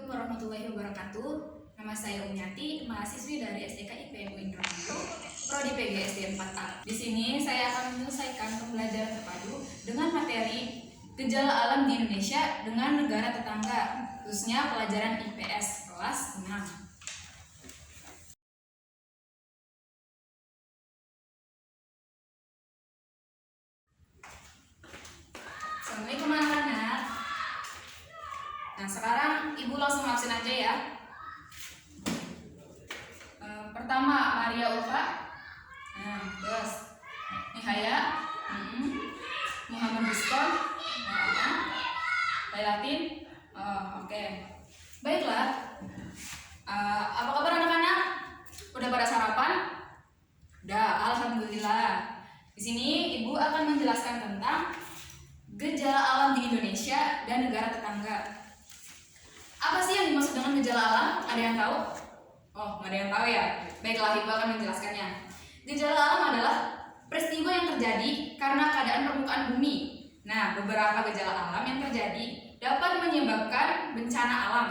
warahmatullahi wabarakatuh. Nama saya Umyati, mahasiswi dari SDK IPN UIN Rawamangun, Prodi PGSD 4A. Di sini saya akan menyelesaikan pembelajaran terpadu dengan materi gejala alam di Indonesia dengan negara tetangga, khususnya pelajaran IPS kelas 6. Assalamualaikum anak-anak. Nah, sekarang ibu langsung absen aja ya. Pertama Maria Ulfa, terus Nihaya, Muhammad Diskon, Latin. Oke. Baiklah. Apa kabar anak-anak? Udah pada sarapan? Udah, alhamdulillah. Di sini ibu akan menjelaskan tentang gejala alam di Indonesia dan negara tetangga. Apa sih yang dimaksud dengan gejala alam? Ada yang tahu? Oh, nggak ada yang tahu ya? Baiklah, ibu akan menjelaskannya. Gejala alam adalah peristiwa yang terjadi karena keadaan permukaan bumi. Nah, beberapa gejala alam yang terjadi dapat menyebabkan bencana alam.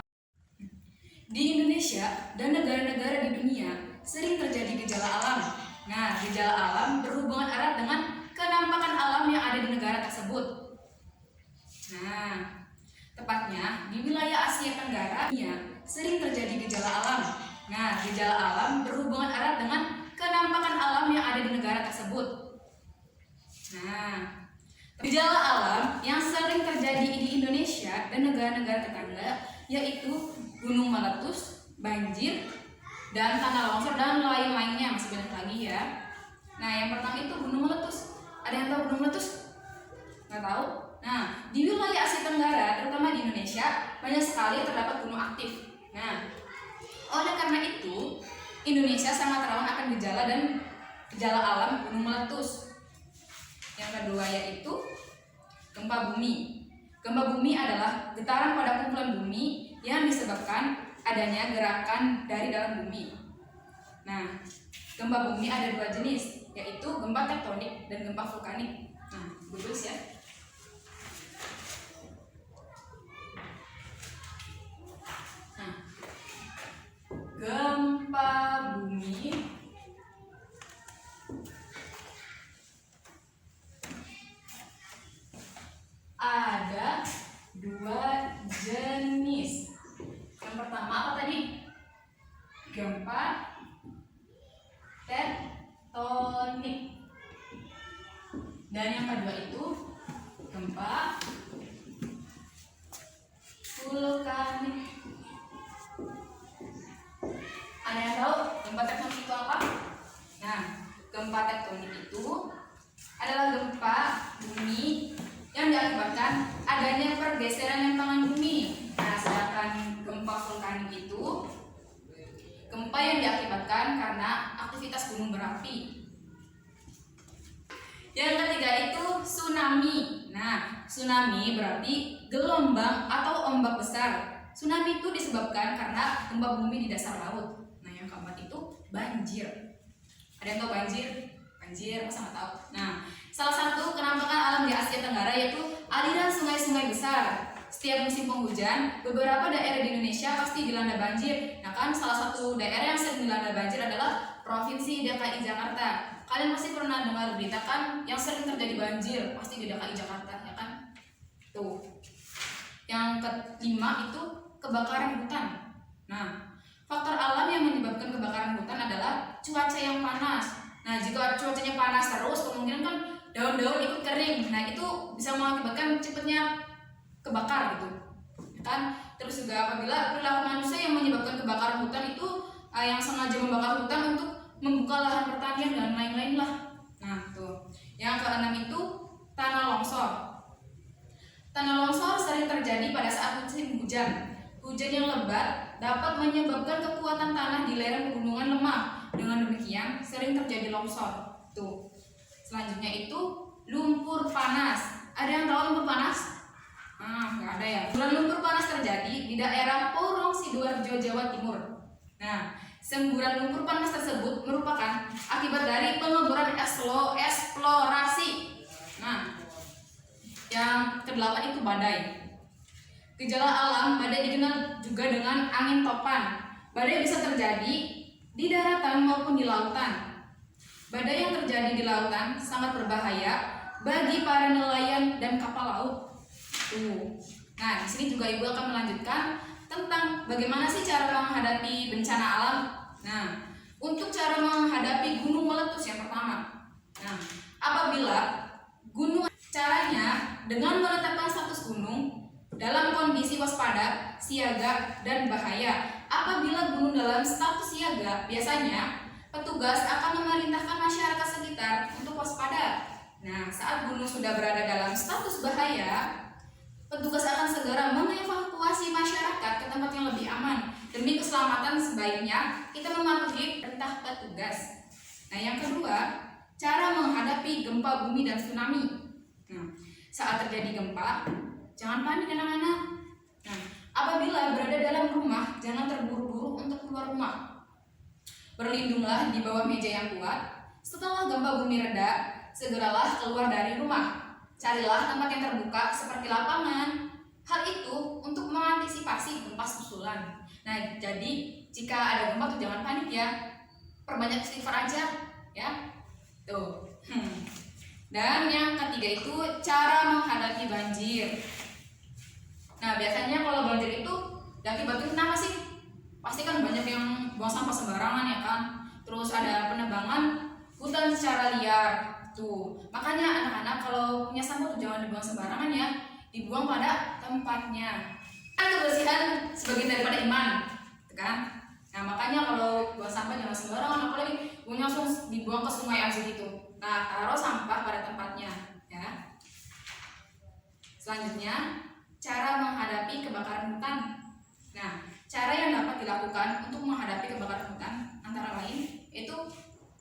Di Indonesia dan negara-negara di dunia sering terjadi gejala alam. Nah, gejala alam berhubungan erat dengan kenampakan alam yang ada di negara tersebut. Nah, tepatnya di wilayah Asia Tenggara sering terjadi gejala alam. Nah, gejala alam berhubungan erat dengan kenampakan alam yang ada di negara tersebut. Nah, gejala alam yang sering terjadi di Indonesia dan negara-negara tetangga yaitu gunung meletus, banjir, dan tanah longsor dan lain-lainnya, masih banyak lagi ya. Nah, yang pertama itu gunung meletus. Ada yang tahu gunung meletus? Nggak tahu? Nah, di wilayah Asia Tenggara, terutama di Indonesia, banyak sekali terdapat gunung aktif. Nah, oleh karena itu, Indonesia sangat rawan akan gejala alam gunung meletus. Yang kedua yaitu gempa bumi. Gempa bumi adalah getaran pada kumpulan bumi yang disebabkan adanya gerakan dari dalam bumi. Nah, gempa bumi ada dua jenis, yaitu gempa tektonik dan gempa vulkanik. Nah, tulis ya. Gempa bumi ada dua jenis. Yang pertama apa tadi? Gempa tektonik. Dan yang kedua itu gempa vulkanik. Ada yang tahu gempa tektonik itu apa? Nah, gempa tektonik itu adalah gempa bumi yang diakibatkan adanya pergeseran lempengan bumi. Nah, sedangkan gempa vulkanik itu gempa yang diakibatkan karena aktivitas gunung berapi. Yang ketiga itu tsunami. Nah, tsunami berarti gelombang atau ombak besar. Tsunami itu disebabkan karena gempa bumi di dasar laut. Nah, yang keempat itu banjir. Ada yang tahu banjir? Banjir, masa nggak tahu? Nah, salah satu kenampakan alam di Asia Tenggara yaitu aliran sungai-sungai besar. Setiap musim penghujan, beberapa daerah di Indonesia pasti dilanda banjir. Nah kan, salah satu daerah yang sering dilanda banjir adalah Provinsi DKI Jakarta. Kalian pasti pernah dengar berita kan, yang sering terjadi banjir pasti di DKI Jakarta, ya kan? Tuh. Yang kelima itu kebakaran hutan. Nah, faktor alam yang menyebabkan kebakaran hutan adalah cuaca yang panas. Nah, jika cuacanya panas terus, kemungkinan kan daun-daun ikut kering. Nah, itu bisa mengakibatkan cepatnya kebakar gitu, ya kan? Terus juga apabila perilaku manusia yang menyebabkan kebakaran hutan itu yang sengaja membakar hutan untuk membuka lahan pertanian dan lain-lain lah. Nah, tuh. Yang keenam itu tanah longsor. Tanah longsor sering terjadi pada saat musim hujan. Hujan yang lebat dapat menyebabkan kekuatan tanah di lereng pegunungan lemah. Dengan demikian, sering terjadi longsor. Tuh. Selanjutnya itu lumpur panas. Ada yang tahu lumpur panas? Nggak ada ya. Lumpur panas terjadi di daerah Porong Sidoarjo, Jawa Timur. Nah, semburan lumpur panas tersebut merupakan akibat dari pengeboran eksplorasi. Nah, yang kedelapan itu badai. Gejala alam badai dikenal juga dengan angin topan. Badai bisa terjadi di daratan maupun di lautan. Badai yang terjadi di lautan sangat berbahaya bagi para nelayan dan kapal laut. Nah, di sini juga Ibu akan melanjutkan tentang bagaimana sih cara menghadapi bencana alam. Nah, untuk cara menghadapi gunung meletus yang pertama. Nah, apabila gunung, caranya dengan menetapkan status gunung dalam kondisi waspada, siaga, dan bahaya. Apabila gunung dalam status siaga, biasanya petugas akan memerintahkan masyarakat sekitar untuk waspada. Nah, saat gunung sudah berada dalam status bahaya, petugas akan segera mengevakuasi masyarakat ke tempat yang lebih aman. Demi keselamatan sebaiknya kita mematuhi perintah petugas. Nah, yang kedua, cara menghadapi gempa bumi dan tsunami. Nah, saat terjadi gempa, jangan panik anak-anak. Nah, apabila berada dalam rumah, jangan terburu-buru untuk keluar rumah. Berlindunglah di bawah meja yang kuat. Setelah gempa bumi reda, segeralah keluar dari rumah. Carilah tempat yang terbuka seperti lapangan. Hal itu untuk mengantisipasi gempa susulan. Nah, jadi jika ada gempa tuh jangan panik ya. Perbanyak istighfar aja, ya. Tuh. Dan yang ketiga itu cara menghadapi banjir. Nah, biasanya kalau banjir itu diakibatkan kenapa sih? Pasti kan banyak yang buang sampah sembarangan ya kan. Terus ada penebangan hutan secara liar. Tuh, makanya anak-anak kalau punya sampah tuh jangan dibuang sembarangan ya. Dibuang pada tempatnya. Kan kebersihan sebagian daripada iman, kan? Nah, makanya kalau buang sampah jangan sembarangan, apalagi buangnya langsung dibuang ke sungai aja gitu. Nah, taruh sampah pada tempatnya, ya. Selanjutnya, cara menghadapi kebakaran hutan. Nah, cara yang dapat dilakukan untuk menghadapi kebakaran hutan antara lain yaitu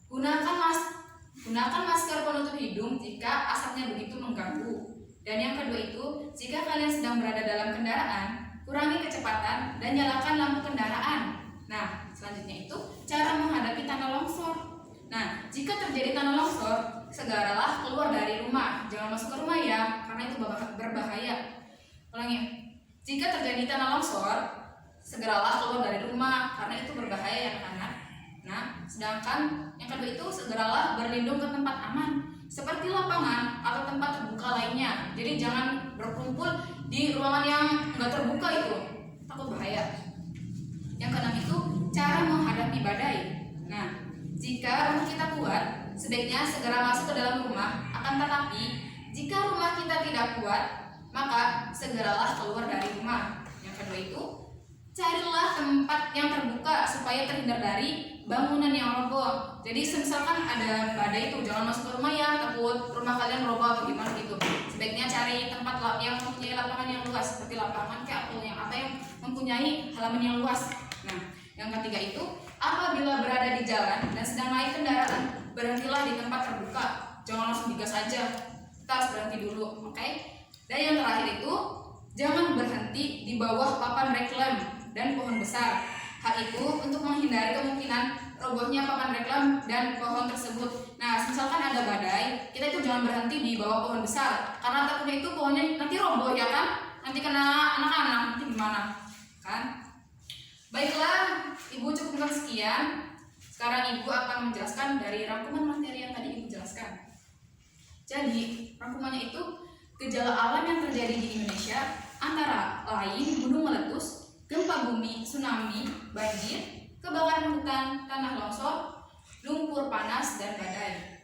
gunakan masker penutup hidung jika asapnya begitu mengganggu. Dan yang kedua itu, jika kalian sedang berada dalam kendaraan, kurangi kecepatan dan nyalakan lampu kendaraan. Nah, selanjutnya itu cara menghadapi tanah longsor. Nah, jika terjadi tanah longsor, segeralah keluar dari rumah. Jangan masuk ke rumah ya, karena itu berbahaya. Ulangi, jika terjadi tanah longsor, segeralah keluar dari rumah, karena itu berbahaya ya anak-anak. Nah, sedangkan yang kedua itu segeralah berlindung ke tempat aman, seperti lapangan atau tempat terbuka lainnya. Jadi jangan berkumpul di ruangan yang nggak terbuka itu, takut bahaya. Yang keenam itu cara menghadapi badai. Nah, jika rumah kita kuat, sebaiknya segera masuk ke dalam rumah. Akan tetapi, jika rumah kita tidak kuat, maka segeralah keluar dari rumah. Yang kedua itu, carilah tempat yang terbuka supaya terhindar dari bangunan yang roboh. Jadi misalkan ada badai itu, jangan masuk ke rumah ya, takut rumah kalian roboh atau gimana gitu. Sebaiknya cari tempat yang mempunyai lapangan yang luas, seperti lapangan kayak atau yang mempunyai halaman yang luas. Nah, yang ketiga itu, apabila berada di jalan dan sedang naik kendaraan, berhentilah di tempat terbuka. Jangan langsung digas aja, kita harus berhenti dulu, oke? Dan yang terakhir itu, jangan berhenti di bawah papan reklam dan pohon besar. Hal itu untuk menghindari kemungkinan robohnya papan reklam dan pohon tersebut. Nah, misalkan ada badai, kita itu jangan berhenti di bawah pohon besar, karena takutnya itu pohonnya nanti roboh ya kan? Nanti kena anak-anak, nanti gimana? Kan? Baiklah, Ibu cukupkan sekian. Sekarang Ibu akan menjelaskan dari rangkuman materi yang tadi Ibu jelaskan. Jadi, rangkumannya itu gejala alam yang terjadi di Indonesia antara lain gunung meletus, gempa bumi, tsunami, banjir, kebakaran hutan, tanah longsor, lumpur panas, dan badai.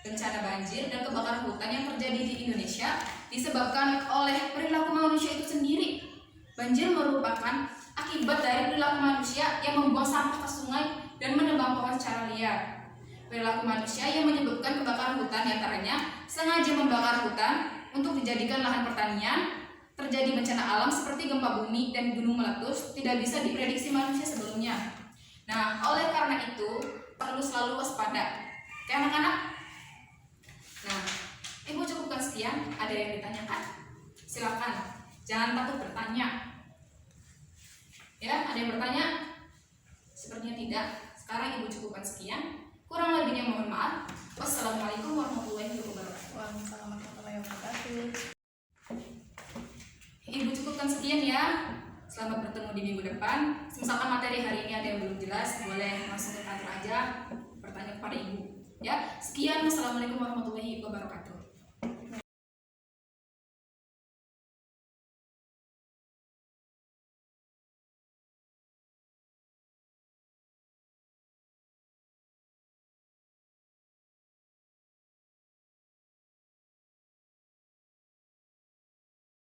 Bencana banjir dan kebakaran hutan yang terjadi di Indonesia disebabkan oleh perilaku manusia itu sendiri. Banjir merupakan akibat dari perilaku manusia yang membuang sampah ke sungai dan menebang pohon secara liar. Perilaku manusia yang menyebabkan kebakaran hutan diantaranya sengaja membakar hutan untuk dijadikan lahan pertanian. Terjadi bencana alam seperti gempa bumi dan gunung meletus tidak bisa diprediksi manusia sebelumnya. Nah, oleh karena itu perlu selalu waspada. Oke anak-anak? Nah, Ibu cukupkan sekian. Ada yang ditanyakan? Silakan. Jangan takut bertanya. Ya, ada yang bertanya? Sepertinya tidak. Sekarang Ibu cukupkan sekian. Kurang lebihnya mohon maaf. Wassalamualaikum warahmatullahi wabarakatuh. Waalaikumsalam warahmatullahi wabarakatuh. Ibu cukupkan sekian ya. depan. Misalkan materi hari ini ada yang belum jelas, boleh langsung ke kantor aja bertanya kepada ibu. Ya, sekian. Wassalamualaikum warahmatullahi wabarakatuh.